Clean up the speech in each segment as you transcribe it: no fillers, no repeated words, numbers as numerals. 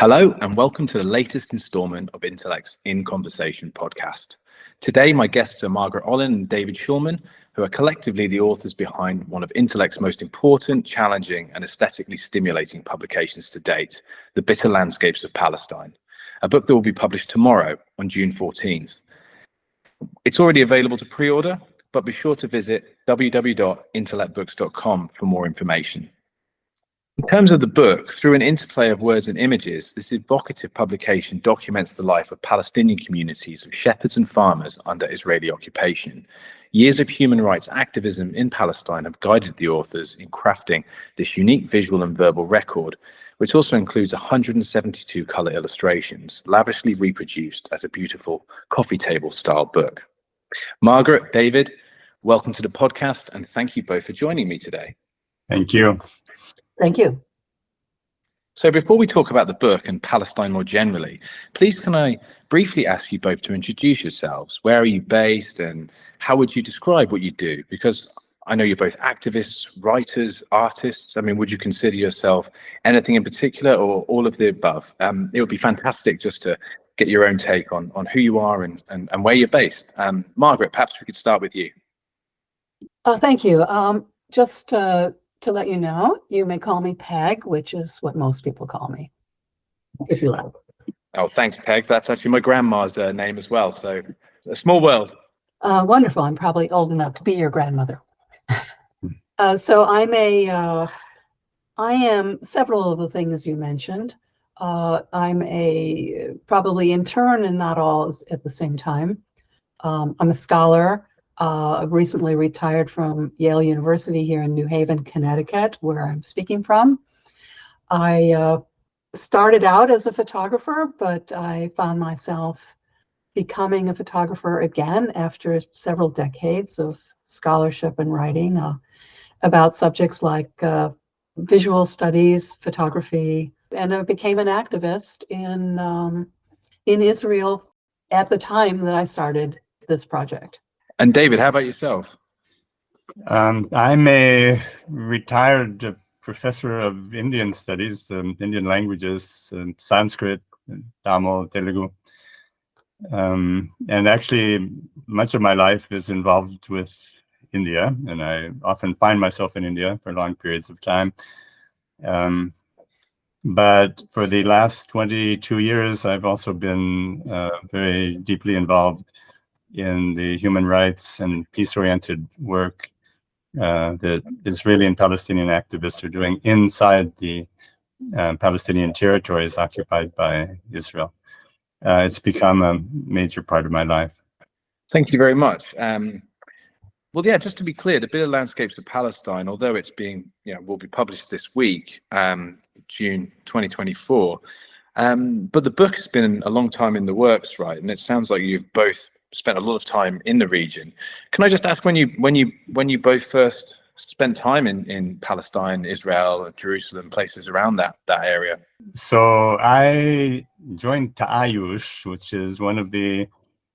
Hello, and welcome to the latest installment of Intellects in Conversation podcast. Today, my guests are Margaret Olin and David Shulman, who are collectively the authors behind one of Intellect's most important, challenging, and aesthetically stimulating publications to date, The Bitter Landscapes of Palestine, a book that will be published tomorrow on June 14th. It's already available to pre-order, but be sure to visit www.intellectbooks.com for more information. In terms of the book, through an interplay of words and images, this evocative publication documents the life of Palestinian communities of shepherds and farmers under Israeli occupation. Years of human rights activism in Palestine have guided the authors in crafting this unique visual and verbal record, which also includes 172 color illustrations, lavishly reproduced as a beautiful coffee table style book. Margaret, David, welcome to the podcast, and thank you both for joining me today. Thank you. Thank you. So before we talk about the book and Palestine more generally, please can I briefly ask you both to introduce yourselves? Where are you based and how would you describe what you do? Because I know you're both activists, writers, artists. I mean, would you consider yourself anything in particular or all of the above? It would be fantastic just to get your own take on who you are and where you're based. Margaret, perhaps we could start with you. Thank you. Just to let you know, you may call me Peg, which is what most people call me, if you like. Oh, thanks, Peg. That's actually my grandma's name as well. So a small world. Wonderful. I'm probably old enough to be your grandmother. So I am several of the things you mentioned. I'm a probably intern and not all at the same time. I'm a scholar. I've recently retired from Yale University here in New Haven, Connecticut, where I'm speaking from. I started out as a photographer, but I found myself becoming a photographer again after several decades of scholarship and writing about subjects like visual studies, photography, and I became an activist in Israel at the time that I started this project. And David, how about yourself? I'm a retired professor of Indian studies, Indian languages, Sanskrit, Tamil, Telugu. And actually, much of my life is involved with India, and I often find myself in India for long periods of time. But for the last 22 years, I've also been very deeply involved in the human rights and peace-oriented work that Israeli and Palestinian activists are doing inside the Palestinian territories occupied by Israel. It's become a major part of my life. Thank you very much. Well, yeah, just to be clear, the Bitter Landscapes of Palestine, although it's being, will be published this week, June 2024, but the book has been a long time in the works, right? And it sounds like you've both spent a lot of time in the region. Can I just ask when you both first spent time in Palestine, Israel, Jerusalem, places around that area? So I joined Ta'ayush, which is one of the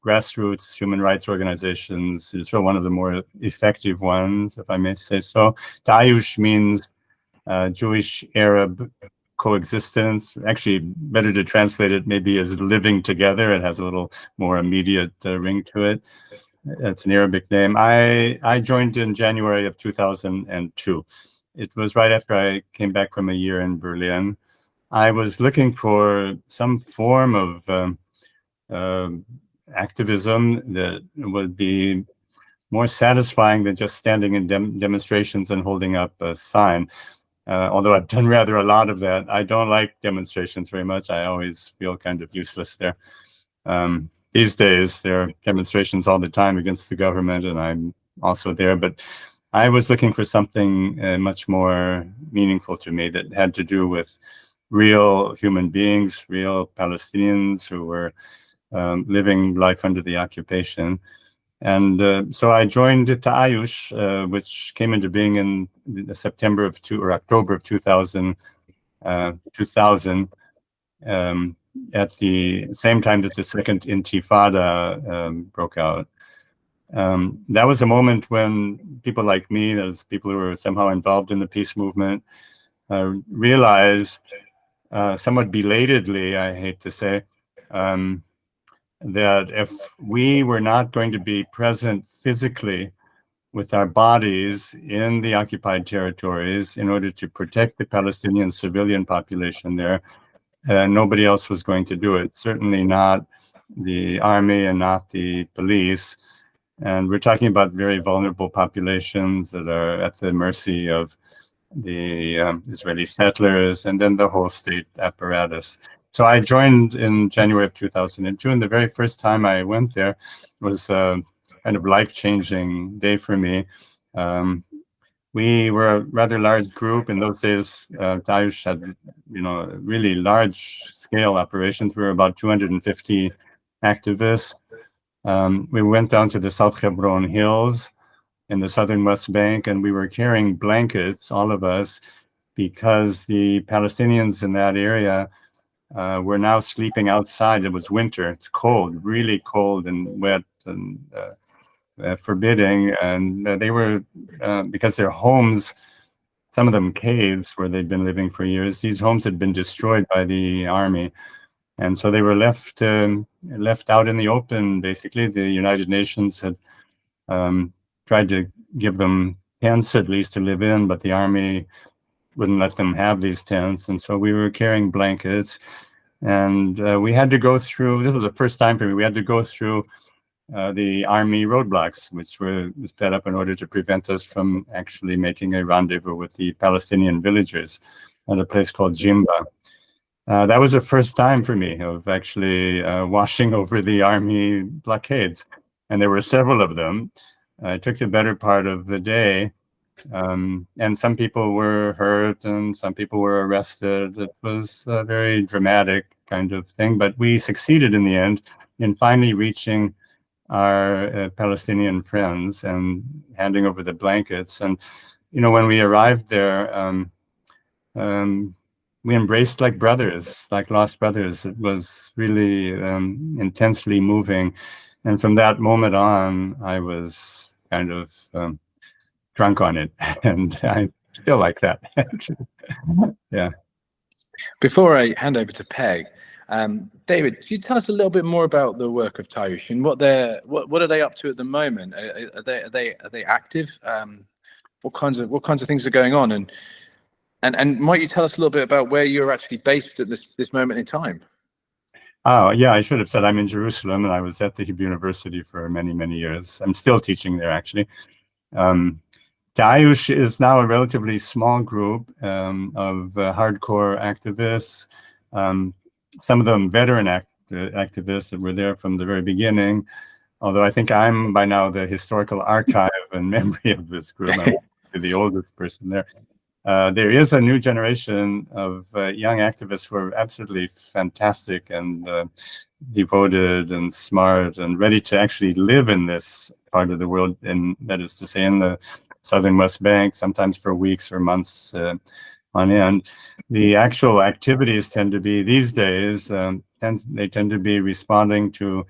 grassroots human rights organizations. It's one of the more effective ones, if I may say so. Ta'ayush means Jewish-Arab coexistence. Actually, better to translate it maybe as living together. It has a little more immediate ring to it. It's an Arabic name. I joined in January of 2002. It was right after I came back from a year in Berlin. I was looking for some form of activism that would be more satisfying than just standing in demonstrations and holding up a sign. Although I've done rather a lot of that, I don't like demonstrations very much. I always feel kind of useless there. These days, there are demonstrations all the time against the government, and I'm also there. But I was looking for something much more meaningful to me that had to do with real human beings, real Palestinians who were living life under the occupation. And so I joined Ta'ayush, which came into being in October of 2000, at the same time that the second Intifada broke out. That was a moment when people like me, those people who were somehow involved in the peace movement, realized somewhat belatedly, I hate to say, that if we were not going to be present physically with our bodies in the occupied territories in order to protect the Palestinian civilian population there, nobody else was going to do it. Certainly not the army and not the police. And we're talking about very vulnerable populations that are at the mercy of the Israeli settlers and then the whole state apparatus. So I joined in January of 2002, and the very first time I went there was a kind of life-changing day for me. We were a rather large group. In those days, Daesh had, really large-scale operations. We were about 250 activists. We went down to the South Hebron Hills in the southern West Bank, and we were carrying blankets, all of us, because the Palestinians in that area were now sleeping outside. It was winter. It's cold, really cold and wet and forbidding. And they were, because their homes, some of them caves where they'd been living for years, these homes had been destroyed by the army. And so they were left out in the open, basically. The United Nations had tried to give them tents at least to live in, but the army wouldn't let them have these tents. And so we were carrying blankets, and we had to go through, this was the first time for me, we had to go through the army roadblocks, which were set up in order to prevent us from actually making a rendezvous with the Palestinian villagers at a place called Jimba. That was the first time for me of actually washing over the army blockades. And there were several of them. It took the better part of the day. And some people were hurt and some people were arrested. It was a very dramatic kind of thing. But we succeeded in the end in finally reaching our Palestinian friends and handing over the blankets. And, when we arrived there, we embraced like brothers, like lost brothers. It was really intensely moving. And from that moment on, I was kind of drunk on it. And I still like that. Yeah. Before I hand over to Peg, David, could you tell us a little bit more about the work of Tayush and what are they up to at the moment? Are they active? What kinds of things are going on? And might you tell us a little bit about where you're actually based at this moment in time? Oh, yeah, I should have said I'm in Jerusalem, and I was at the Hebrew University for many, many years. I'm still teaching there, actually. Tayush is now a relatively small group of hardcore activists, some of them veteran activists that were there from the very beginning, although I think I'm by now the historical archive and memory of this group. I'm the oldest person there. There is a new generation of young activists who are absolutely fantastic and devoted and smart and ready to actually live in this part of the world, and that is to say in the southern West Bank, sometimes for weeks or months on end. The actual activities tend to be, these days, they tend to be responding to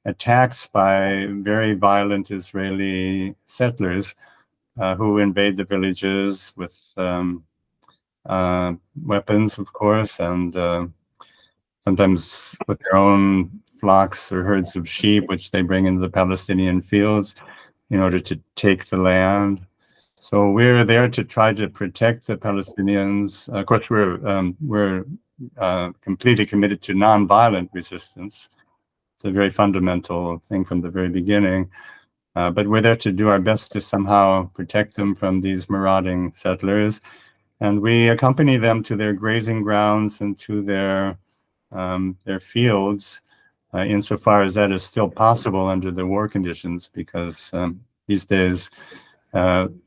attacks by very violent Israeli settlers who invade the villages with weapons, of course, and sometimes with their own flocks or herds of sheep, which they bring into the Palestinian fields in order to take the land. So we're there to try to protect the Palestinians. Of course, we're completely committed to nonviolent resistance. It's a very fundamental thing from the very beginning. But we're there to do our best to somehow protect them from these marauding settlers. And we accompany them to their grazing grounds and to their fields, insofar as that is still possible under the war conditions, because these days,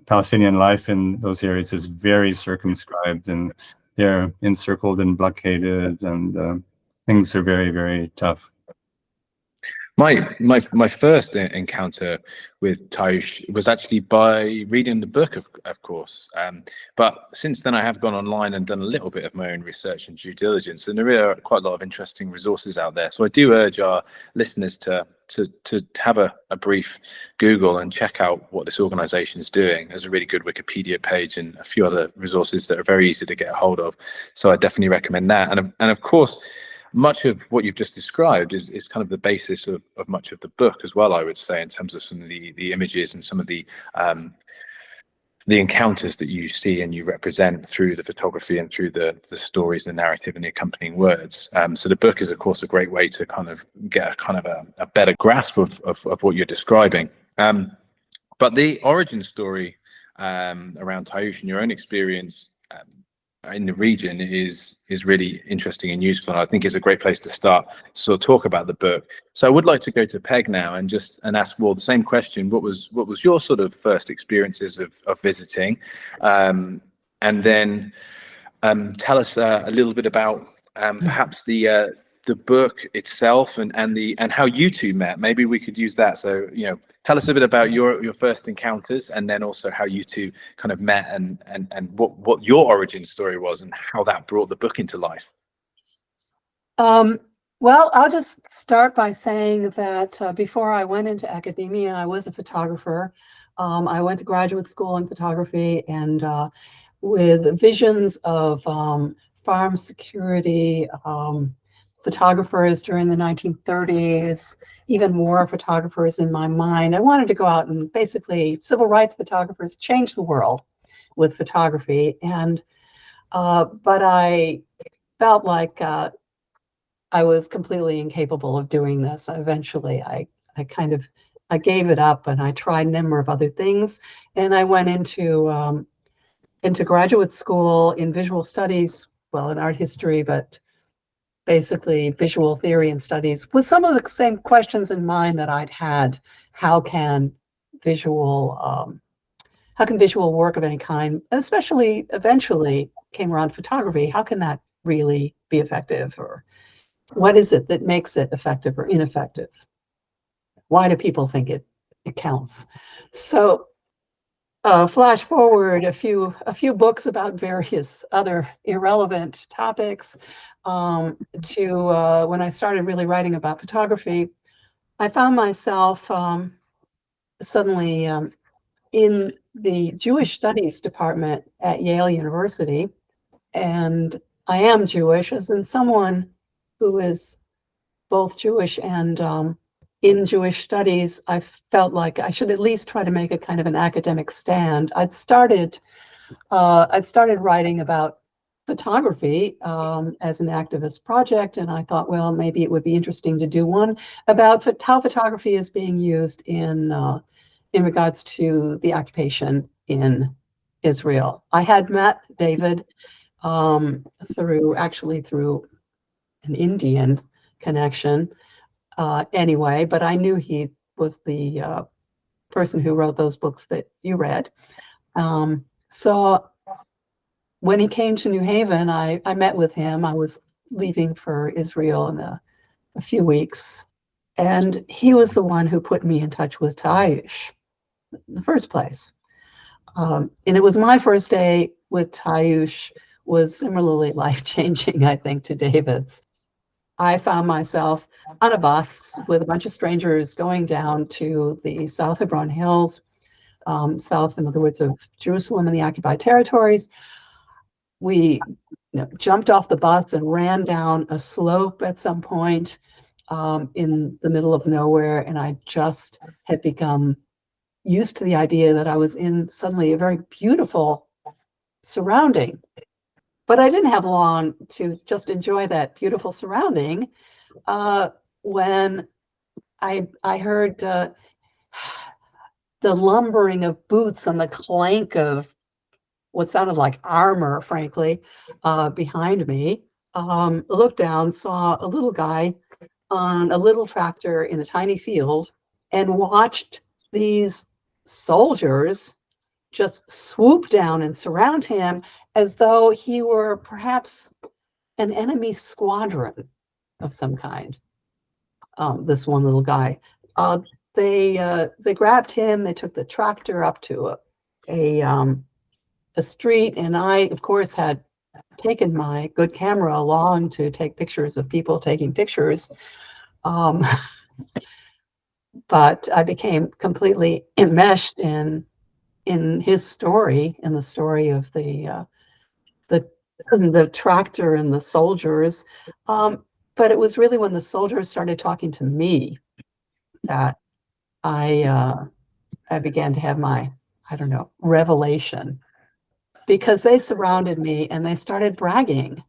Palestinian life in those areas is very circumscribed, and they're encircled and blockaded, and things are very, very tough. My first encounter with Tayush was actually by reading the book, of course. But since then, I have gone online and done a little bit of my own research and due diligence, and there are quite a lot of interesting resources out there. So I do urge our listeners to have a brief Google and check out what this organization is doing. There's a really good Wikipedia page and a few other resources that are very easy to get a hold of. So I definitely recommend that. And of course, much of what you've just described is kind of the basis of much of the book as well, I would say, in terms of some of the images and some of the encounters that you see and you represent through the photography and through the stories, the narrative, and the accompanying words. So the book is, of course, a great way to kind of get a better grasp of what you're describing. But the origin story around Tayush and your own experience in the region is really interesting and useful. And I think it's a great place to start to sort of talk about the book. So I would like to go to Peg now and ask the same question. What was your sort of first experiences of visiting? And then tell us a little bit about perhaps the book itself and how you two met. Maybe we could use that. So, tell us a bit about your first encounters, and then also how you two kind of met and what your origin story was and how that brought the book into life. Well, I'll just start by saying that before I went into academia, I was a photographer. I went to graduate school in photography, and with visions of farm security, photographers during the 1930s, even war photographers in my mind. I wanted to go out and basically civil rights photographers change the world with photography. And but I felt like I was completely incapable of doing this. Eventually, I gave it up, and I tried a number of other things. And I went into graduate school in visual studies, well, in art history, but basically visual theory and studies, with some of the same questions in mind that I'd had. How can visual work of any kind, especially eventually came around photography, how can that really be effective? Or what is it that makes it effective or ineffective? Why do people think it counts? So flash forward a few books about various other irrelevant topics to when I started really writing about photography. I found myself suddenly in the Jewish Studies department at Yale University, and I am Jewish, as in someone who is both Jewish and in Jewish studies, I felt like I should at least try to make a kind of an academic stand. I'd started writing about photography as an activist project, and I thought, well, maybe it would be interesting to do one about how photography is being used in regards to the occupation in Israel. I had met David through an Indian connection. Anyway, but I knew he was the person who wrote those books that you read. So when he came to New Haven, I met with him. I was leaving for Israel in a few weeks, and he was the one who put me in touch with Tayush in the first place. And it was my first day with Tayush was similarly life-changing, I think, to David's. I found myself on a bus with a bunch of strangers going down to the South Hebron Hills, south, in other words, of Jerusalem and the occupied territories. We jumped off the bus and ran down a slope at some point in the middle of nowhere, and I just had become used to the idea that I was in suddenly a very beautiful surrounding. But I didn't have long to just enjoy that beautiful surrounding when I heard the lumbering of boots and the clank of what sounded like armor, frankly, behind me. Looked down, saw a little guy on a little tractor in a tiny field, and watched these soldiers just swoop down and surround him as though he were perhaps an enemy squadron of some kind. this one little guy. They grabbed him. They took the tractor up to a street, and I, of course, had taken my good camera along to take pictures of people taking pictures. But I became completely enmeshed in his story, in the story of the tractor and the soldiers. But it was really when the soldiers started talking to me that I began to have my, I don't know, revelation, because they surrounded me and they started bragging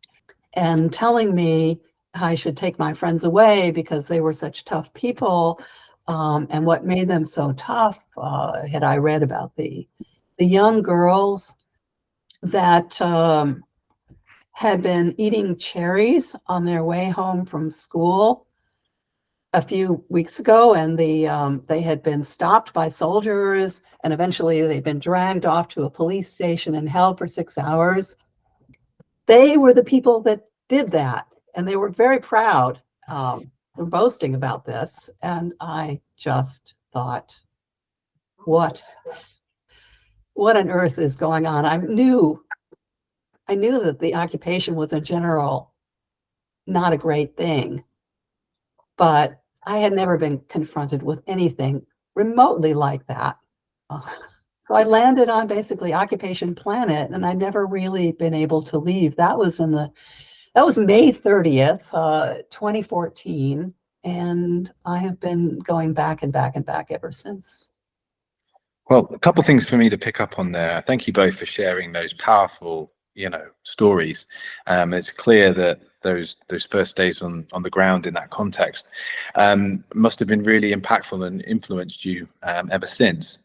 and telling me I should take my friends away because they were such tough people. And what made them so tough, had I read about the young girls that had been eating cherries on their way home from school a few weeks ago, and they had been stopped by soldiers, and eventually they'd been dragged off to a police station and held for 6 hours. They were the people that did that, and they were very proud. Were boasting about this, and I just thought, what on earth is going on? I knew that the occupation was in general not a great thing, but I had never been confronted with anything remotely like that. So I landed on basically Occupation Planet, and I'd never really been able to leave. That was May 30th, 2014, and I have been going back and back and back ever since. Well, a couple of things for me to pick up on there. Thank you both for sharing those powerful, stories. It's clear that those first days on the ground in that context must have been really impactful and influenced you ever since.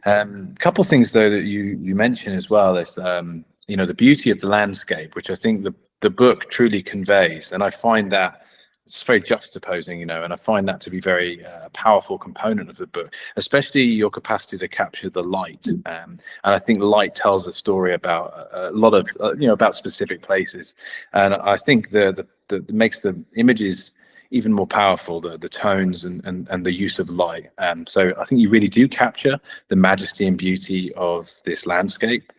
A couple of things though that you mentioned as well is the beauty of the landscape, which I think the book truly conveys, and I find that it's very juxtaposing, and I find that to be very powerful component of the book, especially your capacity to capture the light. And I think light tells a story about a lot of, about specific places. And I think the makes the images even more powerful, the tones and the use of light. So I think you really do capture the majesty and beauty of this landscape.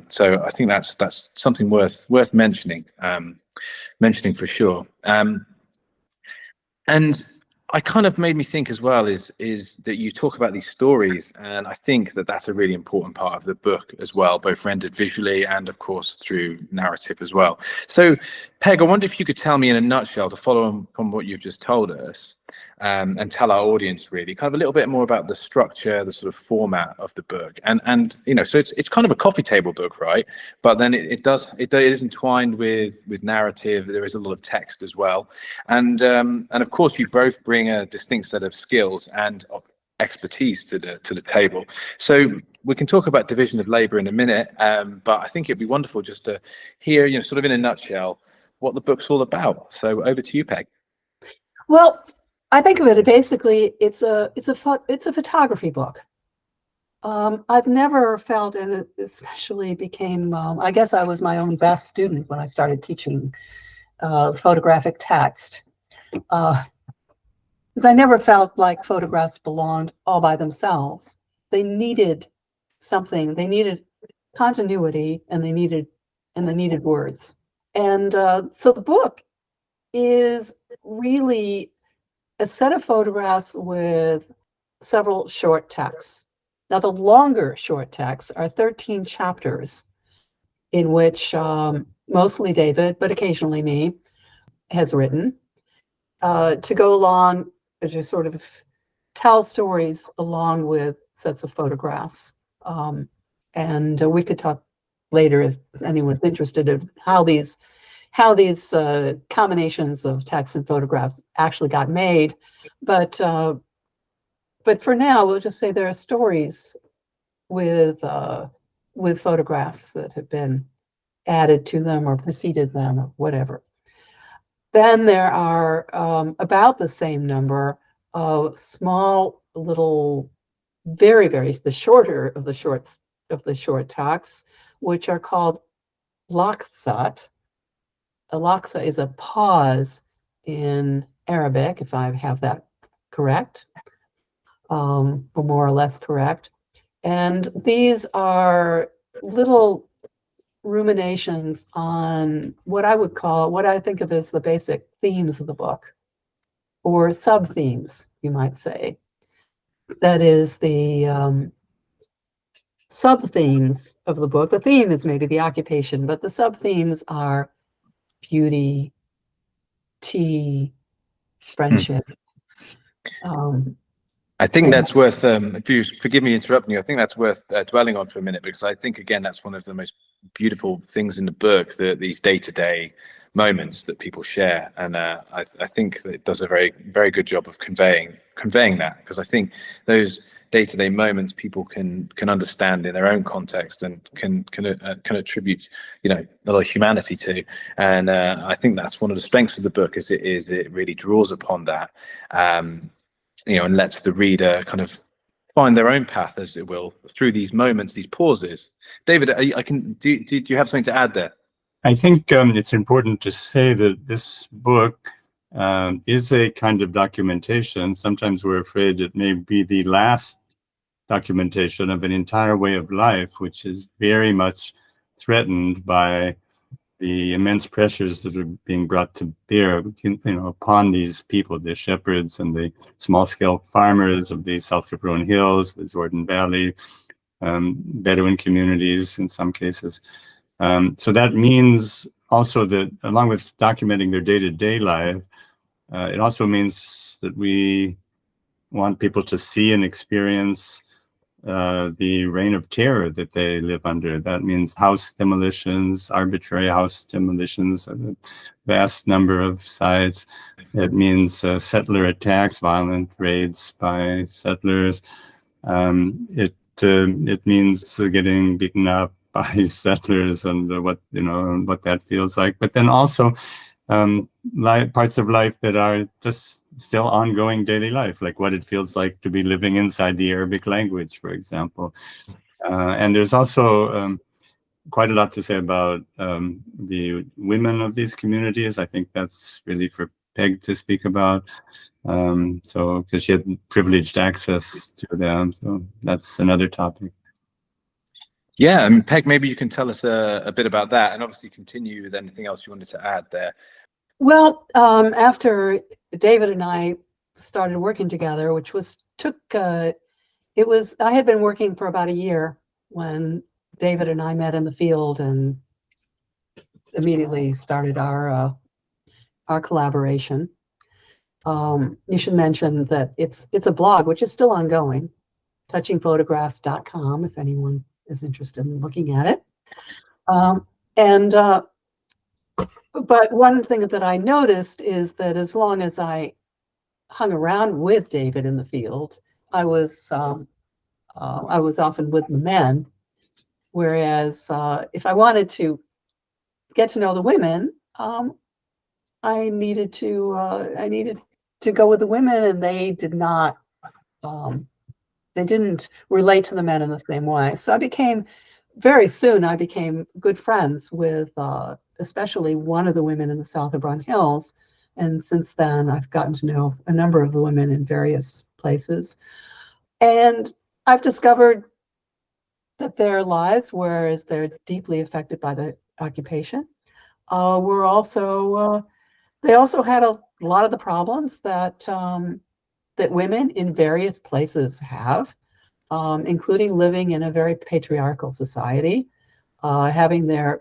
So I think that's something worth mentioning for sure. And I kind of made me think as well is that you talk about these stories, and I think that that's a really important part of the book as well, both rendered visually and of course through narrative as well. So Peg, I wonder if you could tell me in a nutshell, to follow on from what you've just told us, and tell our audience really kind of a little bit more about the structure, the sort of format of the book, and so it's kind of a coffee table book, right? But then it is entwined with narrative. There is a lot of text as well, and of course you both bring a distinct set of skills and expertise to the table. So we can talk about division of labor in a minute, but I think it'd be wonderful just to hear, sort of in a nutshell, what the book's all about. So over to you, Peg. Well, I think of it basically, it's a photography book. I've never felt, and it especially became, I guess I was my own best student when I started teaching photographic text, because I never felt like photographs belonged all by themselves. They needed something. They needed continuity, and they needed words. And so the book is really a set of photographs with several short texts. Now, the longer short texts are 13 chapters in which mostly David, but occasionally me, has written to go along, to sort of tell stories along with sets of photographs. And we could talk later if anyone's interested in how these combinations of text and photographs actually got made, but for now we'll just say there are stories with photographs that have been added to them or preceded them or whatever. Then there are about the same number of small little, the shorter of the short talks, which are called laksat. A laksa is a pause in Arabic, if I have that correct, or more or less correct. And these are little ruminations on what I think of as the basic themes of the book, or sub-themes, you might say. That is the sub-themes of the book. The theme is maybe the occupation, but the sub-themes are beauty, tea, friendship. I think that's worth, if you forgive me interrupting you, I think that's worth dwelling on for a minute, because I think, again, that's one of the most beautiful things in the book, these day-to-day moments that people share. And I think that it does a very, very good job of conveying that, because I think those day-to-day moments people can understand in their own context and can attribute, a lot of humanity to. And I think that's one of the strengths of the book, is it really draws upon that. And lets the reader kind of find their own path, as it will, through these moments, these pauses. David, do you have something to add there? I think it's important to say that this book is a kind of documentation. Sometimes we're afraid it may be the last documentation of an entire way of life, which is very much threatened by the immense pressures that are being brought to bear, upon these people, the shepherds and the small-scale farmers of the South Kefron Hills, the Jordan Valley, Bedouin communities in some cases. So that means also that, along with documenting their day-to-day life, it also means that we want people to see and experience the reign of terror that they live under. That means house demolitions, arbitrary house demolitions of a vast number of sites. It means settler attacks, violent raids by settlers. It means getting beaten up by settlers, and what that feels like. But then also parts of life that are just still ongoing daily life, like what it feels like to be living inside the Arabic language, for example. And there's also quite a lot to say about the women of these communities. I think that's really for Peg to speak about. Because she had privileged access to them. So that's another topic. Yeah, and Peg, maybe you can tell us a bit about that, and obviously continue with anything else you wanted to add there. Well, after David and I started working together, I had been working for about a year when David and I met in the field and immediately started our collaboration. You should mention that it's a blog, which is still ongoing, touchingphotographs.com, if anyone is interested in looking at it. But one thing that I noticed is that as long as I hung around with David in the field, I was often with the men. Whereas if I wanted to get to know the women, I needed to go with the women, and they didn't relate to the men in the same way. So very soon I became good friends with especially one of the women in the South Hebron Hills. And since then, I've gotten to know a number of the women in various places. And I've discovered that their lives, whereas they're deeply affected by the occupation, they also had a lot of the problems that women in various places have, including living in a very patriarchal society, having their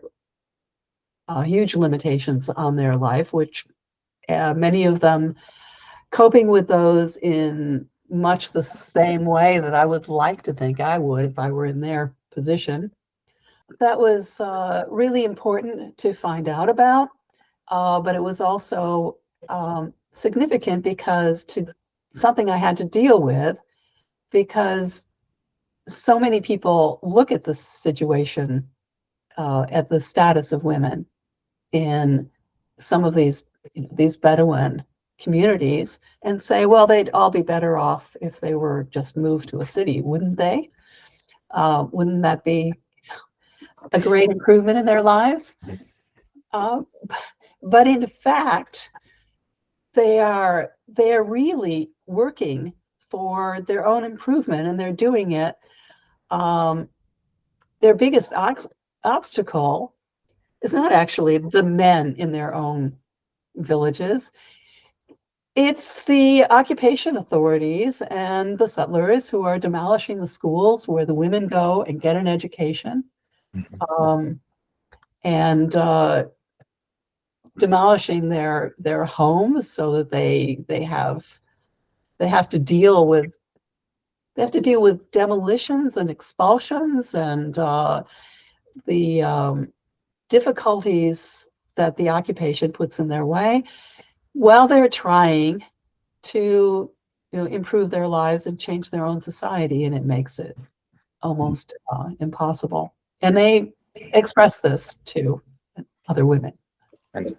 huge limitations on their life, which many of them coping with those in much the same way that I would like to think I would if I were in their position. That was really important to find out about, but it was also significant because something I had to deal with, because so many people look at the situation, at the status of women in some of these Bedouin communities, and say, well, they'd all be better off if they were just moved to a city, wouldn't they? Wouldn't that be a great improvement in their lives? But in fact, they are really working for their own improvement, and they're doing it. Their biggest obstacle is not actually the men in their own villages. It's the occupation authorities and the settlers who are demolishing the schools where the women go and get an education, and demolishing their homes so that they have to deal with demolitions and expulsions and the difficulties that the occupation puts in their way, while they're trying to improve their lives and change their own society, and it makes it almost impossible. And they express this to other women. And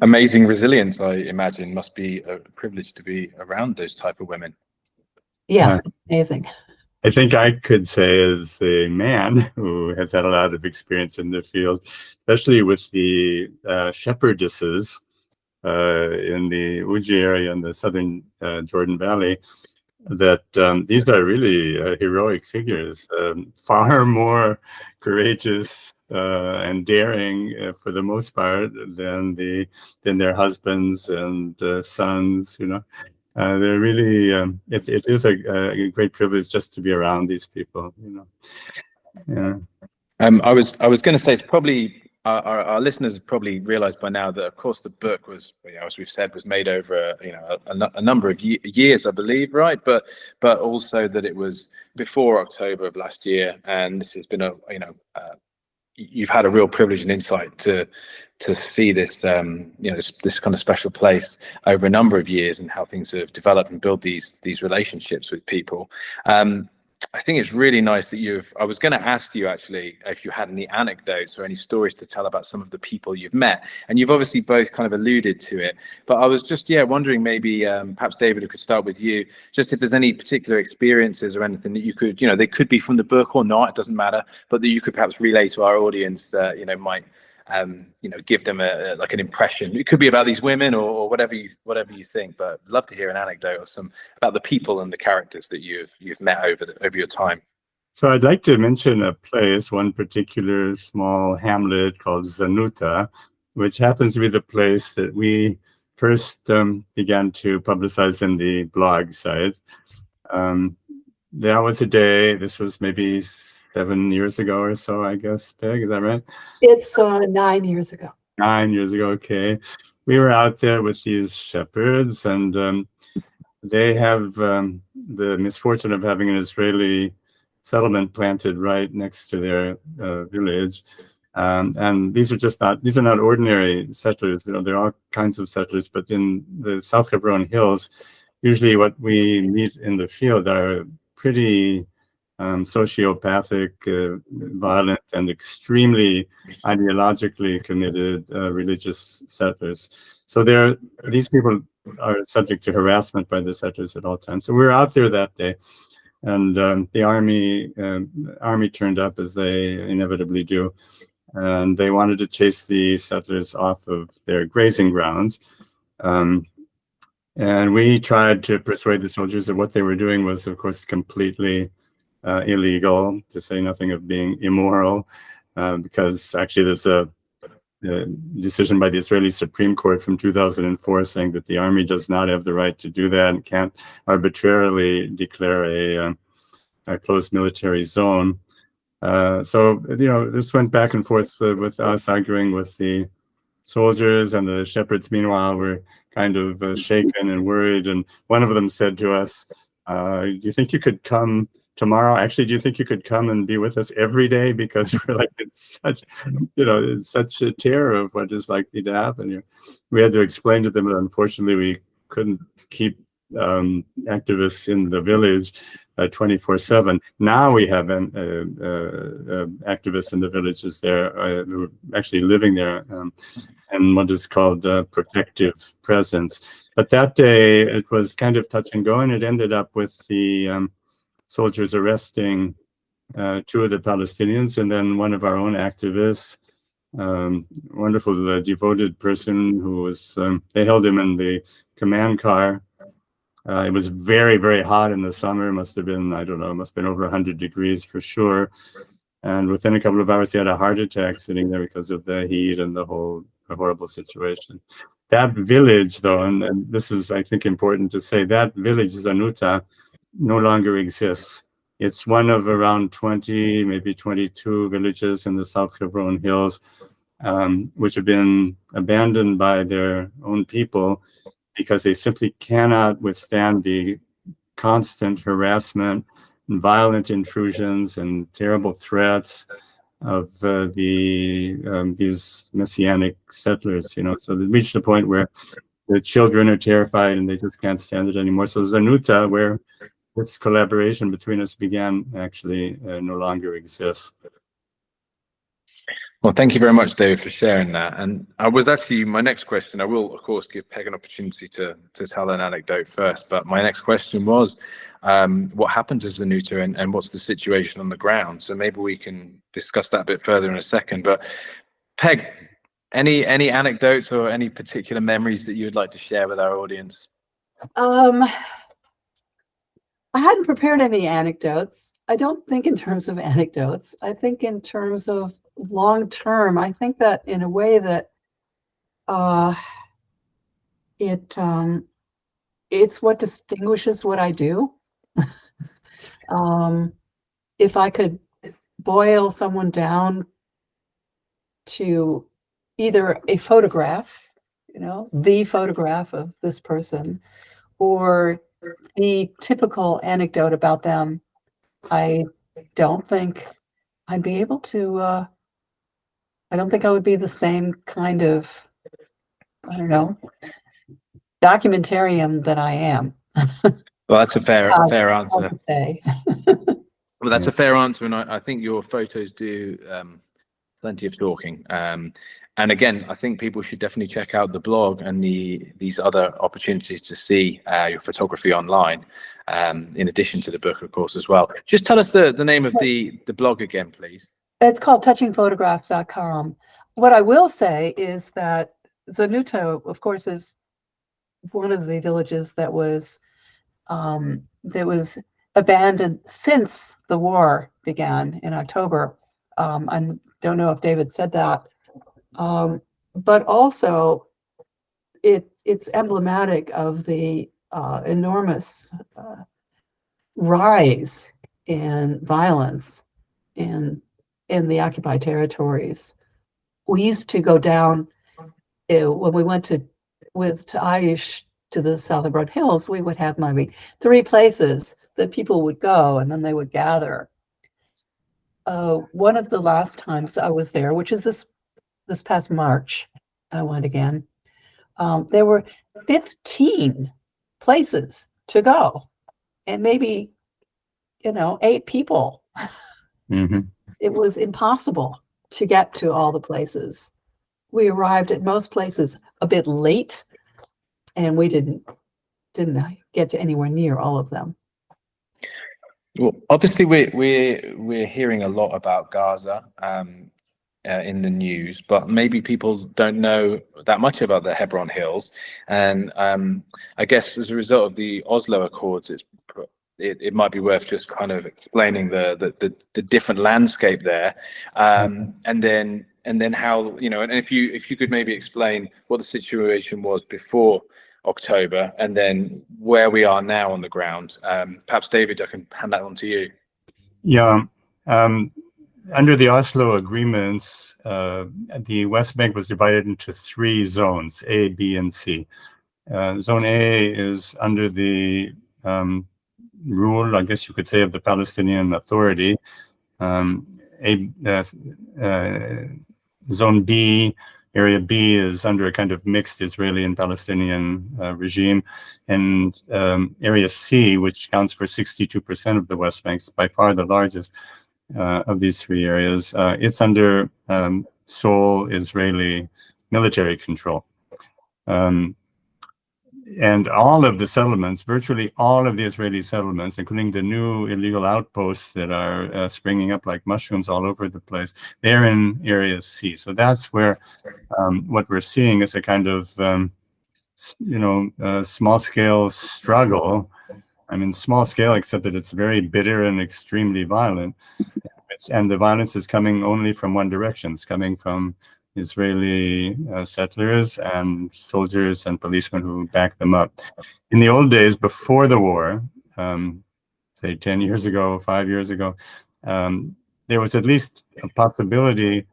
amazing resilience, I imagine, must be a privilege to be around those type of women. Yeah, it's amazing. I think I could say, as a man who has had a lot of experience in the field, especially with the shepherdesses in the Uji area in the southern Jordan Valley, that these are really heroic figures, far more courageous and daring for the most part than their husbands and sons. They're really it is a great privilege just to be around these people. Yeah. I was going to say, it's probably our listeners have probably realized by now that, of course, the book was, as we've said, was made over a number of years, I believe, right? But also that it was before October of last year, and this has been you've had a real privilege and insight to see this this kind of special place over a number of years, and how things have developed and built these relationships with people. I think it's really nice that I was going to ask you actually if you had any anecdotes or any stories to tell about some of the people you've met, and you've obviously both kind of alluded to it, but I was just wondering, maybe perhaps David, we could start with you, just if there's any particular experiences or anything that you could, they could be from the book or not, it doesn't matter, but that you could perhaps relay to our audience that might give them an impression. It could be about these women or whatever you think, but I'd love to hear an anecdote or about the people and the characters that you've met over your time. So I'd like to mention a place, one particular small hamlet called Zanuta, which happens to be the place that we first began to publicize in the blog site. There was a day, this was maybe 7 years ago or so, I guess, Peg, is that right? It's 9 years ago. 9 years ago, okay. We were out there with these shepherds, and they have the misfortune of having an Israeli settlement planted right next to their village. And these are not ordinary settlers. There are all kinds of settlers, but in the South Hebron Hills, usually what we meet in the field are pretty sociopathic, violent, and extremely ideologically committed religious settlers. So these people are subject to harassment by the settlers at all times. So we were out there that day, and the army turned up, as they inevitably do, and they wanted to chase the settlers off of their grazing grounds. And we tried to persuade the soldiers that what they were doing was, of course, completely illegal, to say nothing of being immoral, because actually there's a decision by the Israeli Supreme Court from 2004 saying that the army does not have the right to do that and can't arbitrarily declare a closed military zone. So this went back and forth with us arguing with the soldiers, and the shepherds meanwhile were kind of shaken and worried, and one of them said to us, do you think you could come tomorrow? Actually, do you think you could come and be with us every day? Because we're like, it's such a terror of what is likely to happen here. We had to explain to them that unfortunately we couldn't keep activists in the village 24/7. Now we have activists in the villages there who are actually living there, and what is called protective presence. But that day it was kind of touch and go, and it ended up with the soldiers arresting 2 of the Palestinians, and then one of our own activists wonderful, devoted person who was, they held him in the command car. It was very, very hot in the summer. It must have been, I don't know, it must have been over 100 degrees for sure. And within a couple of hours, he had a heart attack sitting there because of the heat and the horrible situation. That village, though, and this is, I think, important to say, that village, Zanuta, no longer exists. It's one of around 20, maybe 22 villages in the South Chevron Hills, which have been abandoned by their own people because they simply cannot withstand the constant harassment and violent intrusions and terrible threats of these messianic settlers, so they reached a point where the children are terrified and they just can't stand it anymore. So Zanuta, where this collaboration between us began, actually no longer exists. Well, thank you very much, David, for sharing that. And I was actually, my next question, I will, of course, give Peg an opportunity to tell an anecdote first, but my next question was, what happened to Zanuta and what's the situation on the ground? So maybe we can discuss that a bit further in a second. But Peg, any anecdotes or any particular memories that you would like to share with our audience? I hadn't prepared any anecdotes. I don't think in terms of anecdotes. I think in terms of long term. I think that in a way that it's what distinguishes what I do. If I could boil someone down to either a photograph, the photograph of this person, or the typical anecdote about them, I don't think I'd be able to, I don't think I would be the same kind of, I don't know, documentarian that I am. Well, that's a fair answer. To say. Well, that's a fair answer, and I think your photos do plenty of talking. And again, I think people should definitely check out the blog and these other opportunities to see your photography online, in addition to the book, of course, as well. Just tell us the name of the blog again, please. It's called touchingphotographs.com. What I will say is that Zanuta, of course, is one of the villages that was abandoned since the war began in October. I don't know if David said that, but also it's emblematic of the enormous rise in violence in the occupied territories. We used to go down when we went to Aish to the South Chevron Hills. We would have maybe 3 places that people would go, and then they would gather. One of the last times I was there, which is this past March, I went again. There were 15 places to go, and maybe 8 people. Mm-hmm. It was impossible to get to all the places. We arrived at most places a bit late, and we didn't get to anywhere near all of them. Well, obviously, we're hearing a lot about Gaza in the news, but maybe people don't know that much about the Hebron Hills. And I guess as a result of the Oslo Accords, it might be worth just kind of explaining the different landscape there, and then how, and if you could maybe explain what the situation was before October and then where we are now on the ground. Perhaps David, I can hand that on to you. Yeah. Under the Oslo agreements, the West Bank was divided into 3 zones, A, B, and C. Zone A is under the rule, I guess you could say, of the Palestinian Authority. Zone B, Area B, is under a kind of mixed Israeli and Palestinian regime. And Area C, which counts for 62% of the West Bank, is by far the largest of these 3 areas. It's under sole Israeli military control. and all of the settlements, virtually all of the Israeli settlements, including the new illegal outposts that are springing up like mushrooms all over the place, they're in Area C. So that's where what we're seeing is a kind of, small-scale struggle. I mean, small scale, except that it's very bitter and extremely violent. And the violence is coming only from one direction. It's coming from Israeli settlers and soldiers and policemen who back them up. In the old days, before the war, say 10 years ago, 5 years ago, there was at least a possibility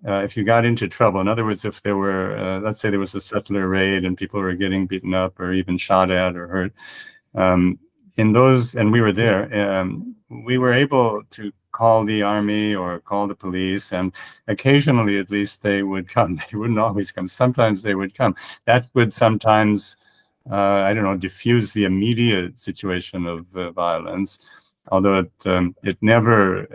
if you got into trouble. In other words, if there were, let's say there was a settler raid and people were getting beaten up or even shot at or hurt, in those, and we were there, we were able to call the army or call the police, and occasionally at least they would come. They wouldn't always come. Sometimes they would come. That would sometimes, diffuse the immediate situation of violence, although it never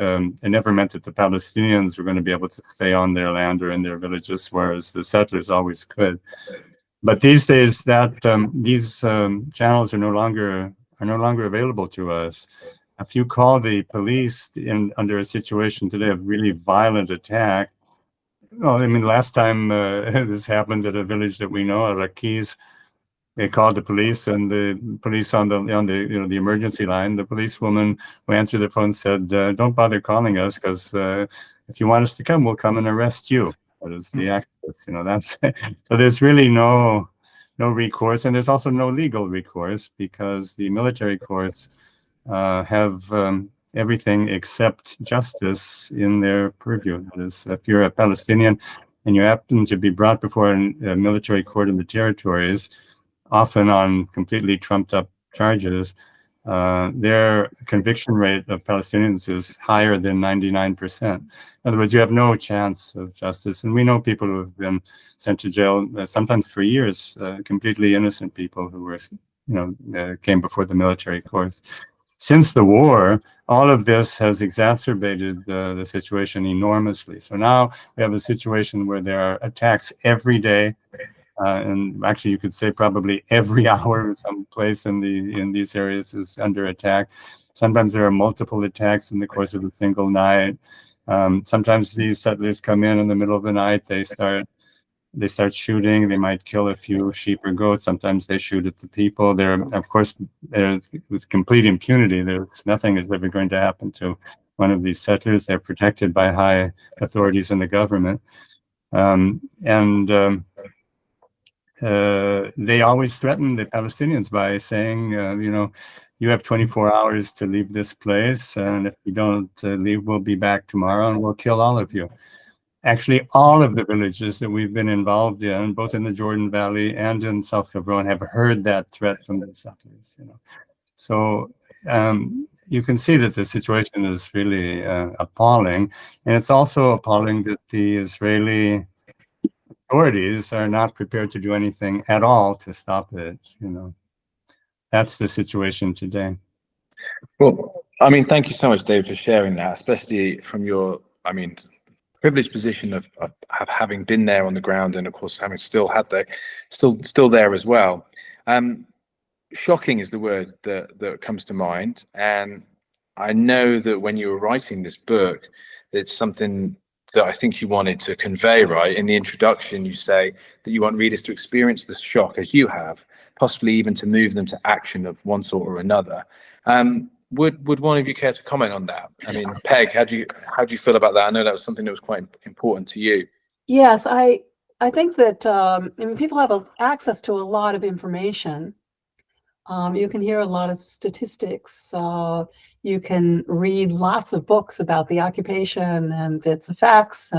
meant that the Palestinians were going to be able to stay on their land or in their villages, whereas the settlers always could. But these days, these channels are no longer available to us. If you call the police under a situation today of really violent attack, well, I mean, last time this happened at a village that we know, Rakis, they called the police, and the police on the emergency line, the policewoman who answered the phone said, "Don't bother calling us, because if you want us to come, we'll come and arrest you." That is the activists, that's so. There's really no recourse, and there's also no legal recourse, because the military courts have everything except justice in their purview. That is, if you're a Palestinian and you happen to be brought before a military court in the territories, often on completely trumped up charges, their conviction rate of Palestinians is higher than 99%. In other words, you have no chance of justice. And we know people who have been sent to jail, sometimes for years, completely innocent people who were, came before the military courts. Since the war, all of this has exacerbated the situation enormously. So now we have a situation where there are attacks every day. And actually, you could say probably every hour, some place in these areas is under attack. Sometimes there are multiple attacks in the course of a single night. Sometimes these settlers come in the middle of the night. They start shooting. They might kill a few sheep or goats. Sometimes they shoot at the people. Of course, with complete impunity. Nothing is ever going to happen to one of these settlers. They're protected by high authorities in the government, they always threaten the Palestinians by saying, you have 24 hours to leave this place, and if you don't leave, we'll be back tomorrow and we'll kill all of you. Actually, all of the villages that we've been involved in, both in the Jordan Valley and in South Hebron, have heard that threat from the settlers. So you can see that the situation is really appalling, and it's also appalling that the Israeli authorities are not prepared to do anything at all to stop it. That's the situation today. Well, I mean, thank you so much, Dave, for sharing that, especially from your, privileged position of having been there on the ground, and of course having still there as well. Shocking is the word that comes to mind, and I know that when you were writing this book, it's something that I think you wanted to convey, right? In the introduction, you say that you want readers to experience the shock as you have, possibly even to move them to action of one sort or another. Would one of you care to comment on that? Peg, how do you feel about that? I know that was something that was quite important to you. Yes, I think that people have access to a lot of information. You can hear a lot of statistics. You can read lots of books about the occupation and its effects.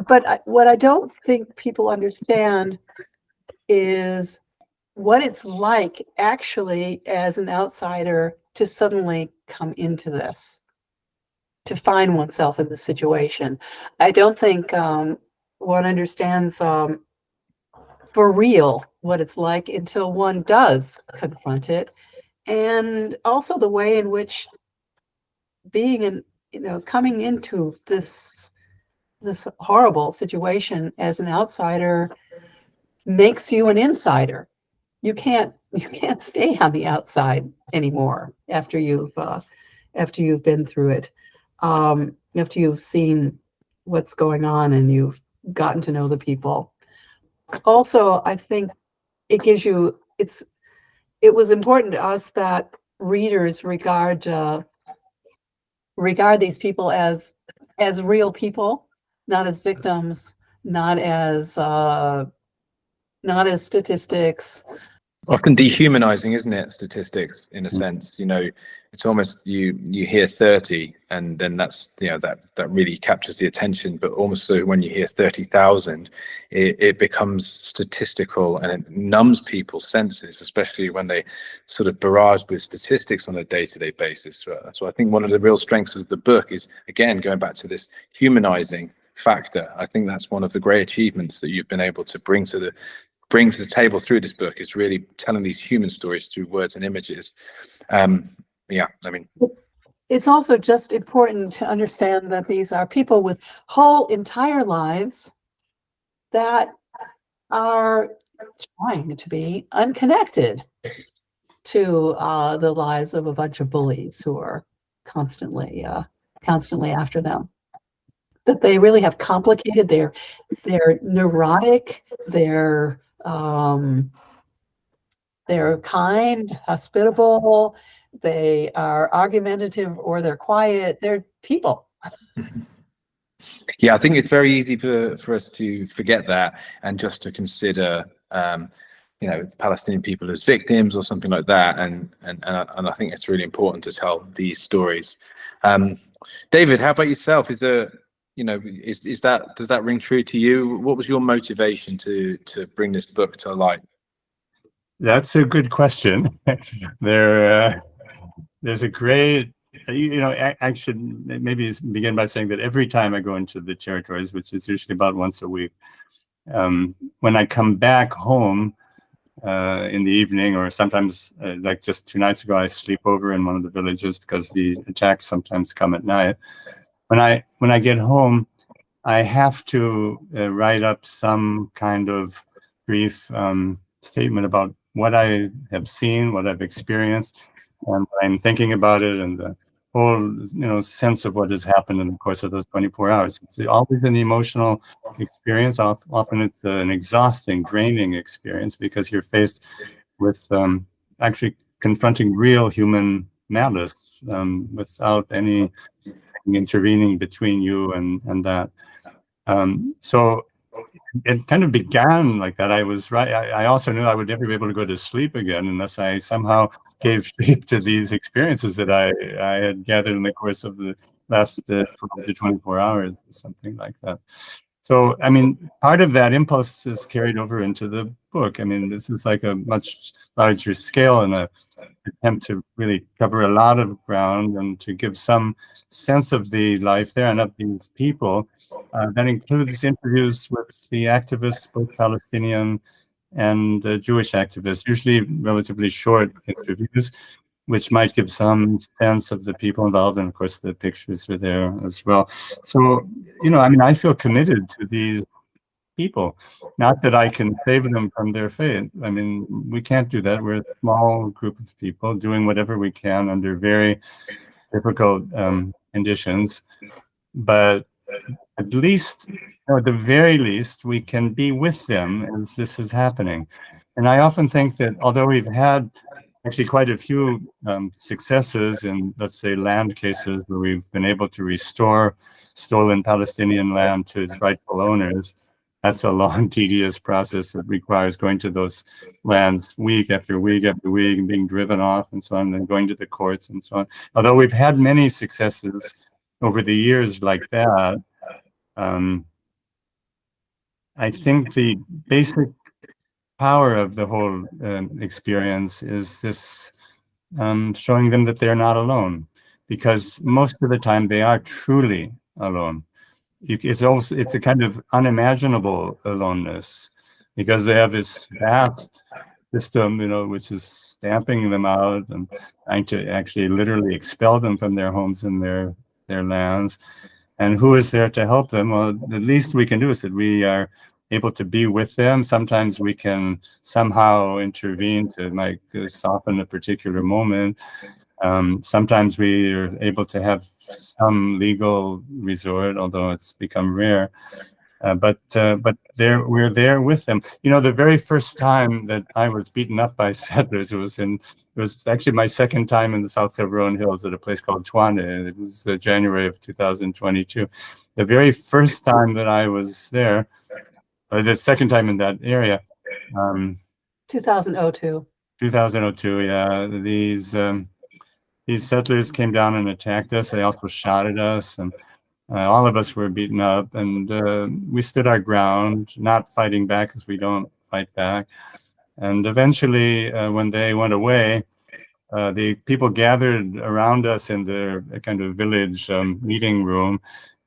But what I don't think people understand is what it's like actually as an outsider to suddenly come into this, to find oneself in this situation. I don't think one understands for real what it's like until one does confront it. And also the way in which coming into this horrible situation as an outsider makes you an insider. you can't stay on the outside anymore after you've been through it, after you've seen what's going on and you've gotten to know the people. Also, I think it gives you, it was important to us that readers regard these people as real people, not as victims, not as statistics. Often dehumanizing, isn't it? Statistics, in a sense, it's almost you hear 30, and then that's that really captures the attention. But almost so when you hear 30,000, it becomes statistical, and it numbs people's senses, especially when they sort of barraged with statistics on a day-to-day basis. So I think one of the real strengths of the book is, again, going back to this humanizing factor. I think that's one of the great achievements that you've been able to bring to the table through this book, is really telling these human stories through words and images. It's also just important to understand that these are people with whole entire lives that are trying to be unconnected to the lives of a bunch of bullies who are constantly after them. That they really have complicated, they're neurotic, they're kind, hospitable, they are argumentative, or they're quiet. They're people. Yeah, I think it's very easy for us to forget that and just to consider Palestinian people as victims or something like that. And I think it's really important to tell these stories. David, how about yourself? Is there does that ring true to you? What was your motivation to bring this book to light? That's a good question. There's a great, I should maybe begin by saying that every time I go into the territories, which is usually about once a week, when I come back home in the evening, or sometimes like just 2 nights ago, I sleep over in one of the villages because the attacks sometimes come at night. When I get home, I have to write up some kind of brief statement about what I have seen, what I've experienced, and what I'm thinking about it, and the whole sense of what has happened in the course of those 24 hours. It's always an emotional experience. Often it's an exhausting, draining experience, because you're faced with actually confronting real human malice without any intervening between you and that. So it kind of began like that. I was right. I also knew I would never be able to go to sleep again unless I somehow gave shape to these experiences that I had gathered in the course of the last 12 to 24 hours, or something like that. So, I mean, part of that impulse is carried over into the book. I mean, this is like a much larger scale and an attempt to really cover a lot of ground and to give some sense of the life there and of these people. That includes interviews with the activists, both Palestinian and Jewish activists, usually relatively short interviews, which might give some sense of the people involved. And of course, the pictures are there as well. So, I mean, I feel committed to these people. Not that I can save them from their fate. I mean, we can't do that. We're a small group of people doing whatever we can under very difficult conditions. But at least, at the very least, we can be with them as this is happening. And I often think that although we've had actually quite a few successes in, let's say, land cases where we've been able to restore stolen Palestinian land to its rightful owners, that's a long, tedious process that requires going to those lands week after week after week and being driven off and so on, and then going to the courts and so on. Although we've had many successes over the years like that, I think the basic power of the whole experience is this showing them that they're not alone, because most of the time they are truly alone. It's a kind of unimaginable aloneness, because they have this vast system, which is stamping them out and trying to actually literally expel them from their homes and their lands. And who is there to help them? Well, the least we can do is that we are able to be with them. Sometimes we can somehow intervene to soften a particular moment. Sometimes we are able to have some legal resort, although it's become rare. But we're there with them. You know, the very first time that I was beaten up by settlers, it was actually my second time in the South Gaborone Hills at a place called Twane. It was January of 2022. The very first time that I was there, the second time in that area. 2002. 2002, yeah. These settlers came down and attacked us. They also shot at us, and all of us were beaten up, and we stood our ground, not fighting back because we don't fight back. And eventually, when they went away, the people gathered around us in their kind of village meeting room,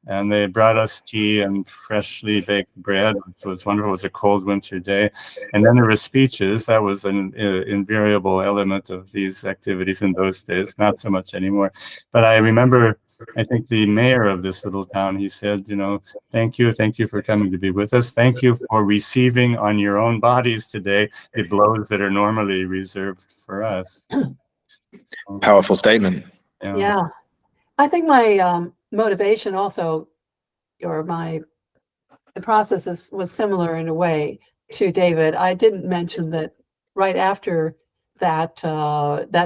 and they brought us tea and freshly baked bread, which was wonderful. It was a cold winter day. And then there were speeches. That was an invariable element of these activities in those days, not so much anymore. But I remember, I think the mayor of this little town, he said, you know, thank you for coming to be with us. Thank you for receiving on your own bodies today the blows that are normally reserved for us. So, Powerful statement. Yeah. I think my motivation also, or the process was similar in a way to David. I didn't mention that right after that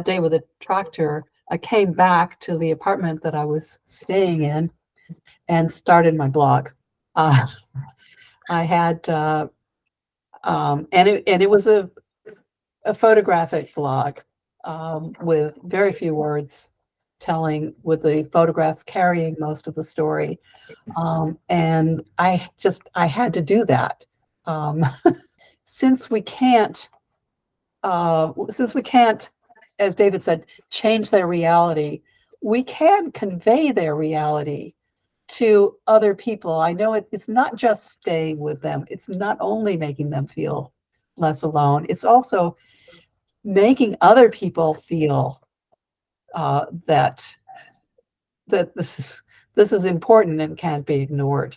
day with the tractor, I came back to the apartment that I was staying in and started my blog. I had, and it was a photographic blog with very few words, with the photographs carrying most of the story. And I had to do that. Since we can't, as David said, change their reality, we can convey their reality to other people. I know it's not just staying with them. It's not only making them feel less alone. It's also making other people feel that this is important and can't be ignored.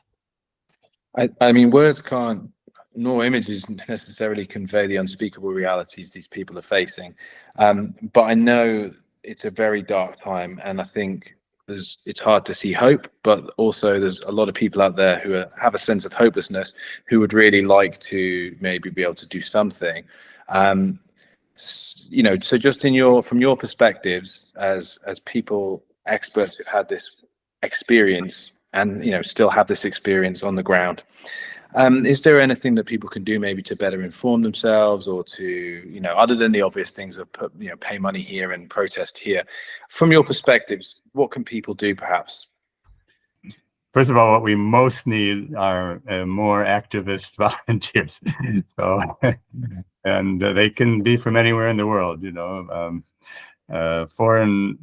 I mean, words can't, nor images necessarily convey the unspeakable realities these people are facing. But I know it's a very dark time, and I think it's hard to see hope, but also there's a lot of people out there who have a sense of hopelessness, who would really like to maybe be able to do something. You know, so just from your perspectives as people, experts who've had this experience and, you know, still have this experience on the ground, is there anything that people can do maybe to better inform themselves, or to, you know, other than the obvious things of, you know, pay money here and protest here? From your perspectives, what can people do perhaps? First of all, what we most need are more activist volunteers. So, and they can be from anywhere in the world, you know. Foreign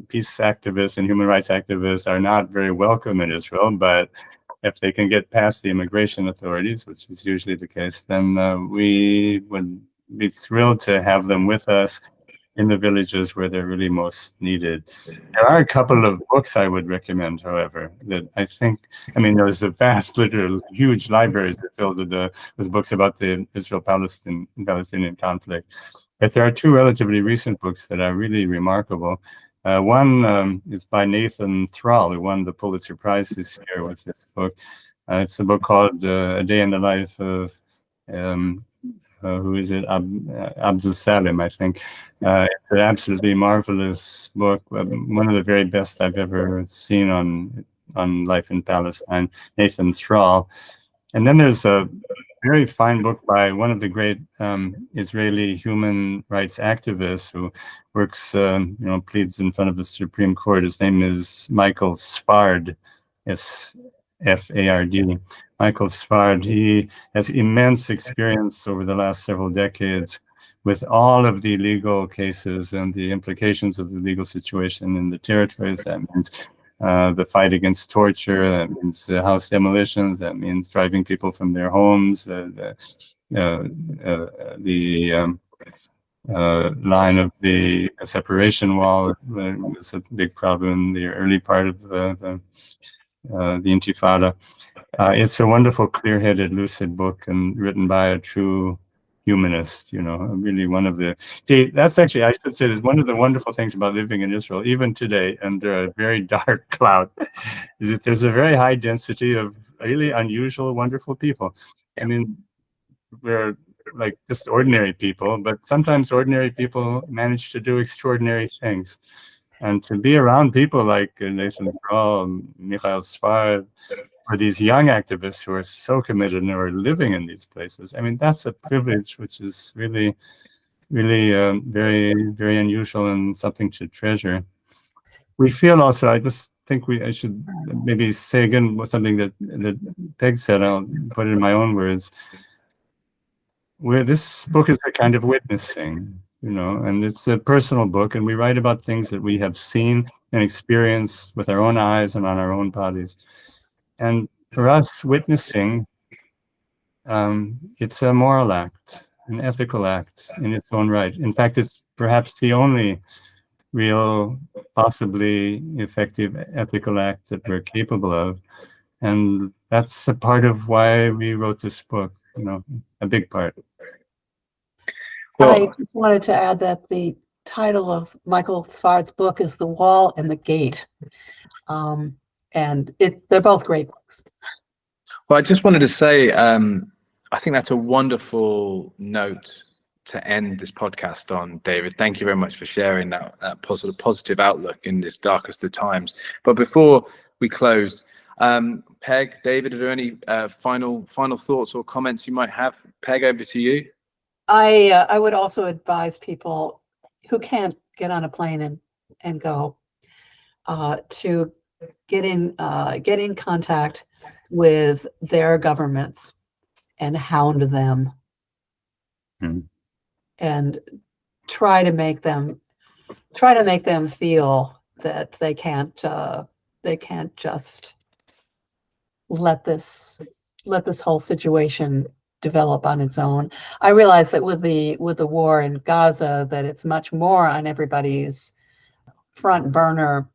peace activists and human rights activists are not very welcome in Israel, but if they can get past the immigration authorities, which is usually the case, then we would be thrilled to have them with us in the villages where they're really most needed. There are a couple of books I would recommend, however, that I think, I mean, there's a vast, huge libraries that filled with books about the Israel-Palestinian conflict. But there are two relatively recent books that are really remarkable. One is by Nathan Thrall, who won the Pulitzer Prize this year with this book. It's a book called A Day in the Life of, who is it? Abdul Salim, I think. It's an absolutely marvelous book, one of the very best I've ever seen on life in Palestine, Nathan Thrall. And then there's a very fine book by one of the great Israeli human rights activists who works, pleads in front of the Supreme Court. His name is Michael Sfard, S-F-A-R-D. Michael Sfard. He has immense experience over the last several decades with all of the legal cases and the implications of the legal situation in the territories. That means the fight against torture, that means house demolitions, that means driving people from their homes, the line of the separation wall was a big problem in the early part of the Intifada. It's a wonderful, clear-headed, lucid book, and written by a true humanist. Really one of the. See, that's actually, I should say, there's one of the wonderful things about living in Israel, even today, under a very dark cloud, is that there's a very high density of really unusual, wonderful people. I mean, we're like just ordinary people, but sometimes ordinary people manage to do extraordinary things. And to be around people like Nathan Thrall, Michael Sfard, or these young activists who are so committed and are living in these places, I mean, that's a privilege which is really, really very, very unusual and something to treasure. We feel also, I just think I should maybe say again something that Peg said, I'll put it in my own words, where this book is a kind of witnessing, and it's a personal book, and we write about things that we have seen and experienced with our own eyes and on our own bodies. And for us, witnessing, it's a moral act, an ethical act in its own right. In fact, it's perhaps the only real, possibly effective ethical act that we're capable of. And that's a part of why we wrote this book, a big part. Well, I just wanted to add that the title of Michael Sfard's book is The Wall and the Gate. And they're both great books. Well, I just wanted to say, I think that's a wonderful note to end this podcast on, David. Thank you very much for sharing that positive outlook in this darkest of times. But before we close, Peg, David, are there any final thoughts or comments you might have? Peg, over to you. I would also advise people who can't get on a plane and go to get in contact with their governments and hound them, and try to make them feel that they can't just let this whole situation develop on its own. I realize that with the war in Gaza, that it's much more on everybody's front burner,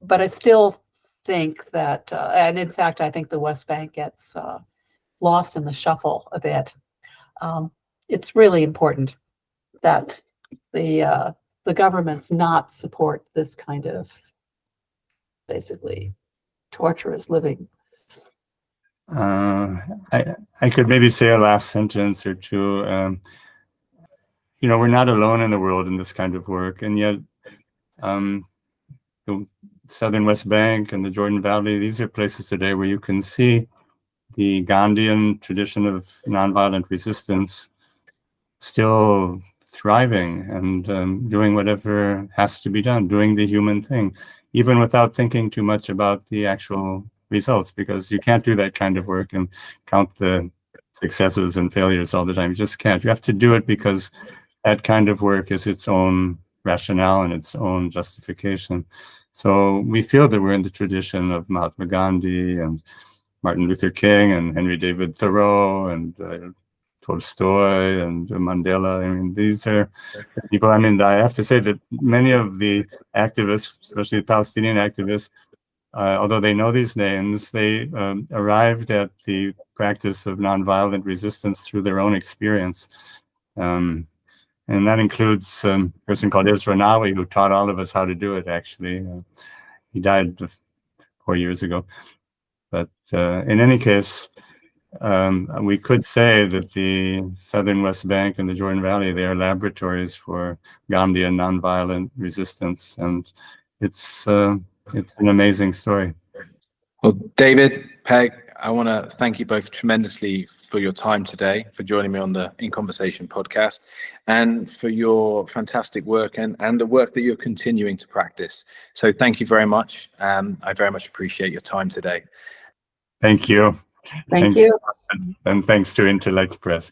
but I still think that, and in fact, I think the West Bank gets lost in the shuffle a bit. It's really important that the governments not support this kind of basically torturous living. I could maybe say a last sentence or two. We're not alone in the world in this kind of work, and yet the southern West Bank and the Jordan Valley, these are places today where you can see the Gandhian tradition of nonviolent resistance still thriving and doing whatever has to be done, doing the human thing, even without thinking too much about the actual results, because you can't do that kind of work and count the successes and failures all the time. You just can't. You have to do it because that kind of work is its own rationale and its own justification. So we feel that we're in the tradition of Mahatma Gandhi and Martin Luther King and Henry David Thoreau and Tolstoy and Mandela. I mean, these are people. I mean, I have to say that many of the activists, especially the Palestinian activists, although they know these names, they arrived at the practice of nonviolent resistance through their own experience. And that includes a person called Ezra Nawi, who taught all of us how to do it, actually. He died 4 years ago. But in any case, we could say that the southern West Bank and the Jordan Valley, they are laboratories for Gandhian nonviolent resistance. And it's an amazing story. Well, David, Peg, I want to thank you both tremendously for your time today, for joining me on the In Conversation podcast, and for your fantastic work and the work that you're continuing to practice. So thank you very much. I very much appreciate your time today. Thank you. Thank you. And thanks to Intellect Press.